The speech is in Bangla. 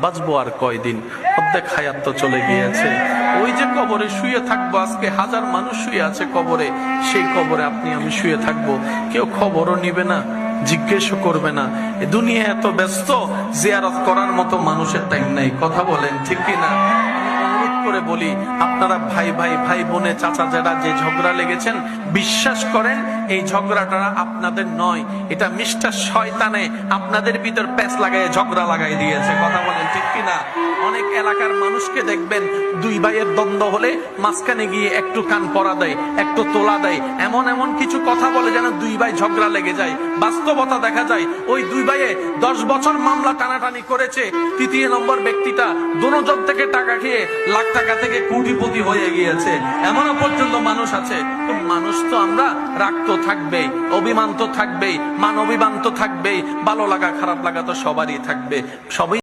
বাঁচবো আর কয়দিন, অর্ধেক হায়াত তো চলে গিয়েছে। ওই যে কবরে শুয়ে থাকবো, আজকে হাজার মানুষ শুয়ে আছে কবরে, সেই কবরে আপনি আমি শুয়ে থাকবো, কেউ খবরও নিবে না, জিজ্ঞেসও করবে না। এ দুনিয়া এত ব্যস্ত, জিয়ারত করার মতো মানুষের টাইম নাই। কথা বলেন ঠিক কিনা? করে বলি, আপনারা ভাই ভাই ভাই বোনে চাচা যারা যে ঝগড়া লেগেছেন, বিশ্বাস করেন এই ঝগড়াটা আপনাদের নয়, এটা মিস্টার শয়তানে আপনাদের ভিতর প্যাচ লাগাই ঝগড়া লাগাই দিয়েছে। কথা বলেন ঠিক কিনা? অনেক এলাকার মানুষকে দেখবেন দুই ভাইয়ের দ্বন্দ্ব হলে মাঝখানে গিয়ে একটু কান পরা দেয়, একটু তোলা দেয়, এমন এমন কিছু কথা বলে যেন দুই ভাই ঝগড়া লেগে যায়। বাস্তবতা দেখা যায় ওই দুই ভাইয়ে 10 বছর মামলা টানাটানি করেছে, তৃতীয় নম্বর ব্যক্তিটা দোনোজন থেকে টাকা খেয়ে লাখ টাকা থেকে কোটিপতি হয়ে গিয়েছে, এমনও পর্যন্ত মানুষ আছে। তো মানুষ তো আমরা, রাগ তো থাকবেই, অভিমান তো থাকবেই, মান অভিমান তো থাকবেই, ভালো লাগা খারাপ লাগা তো সবারই থাকবে, সবাই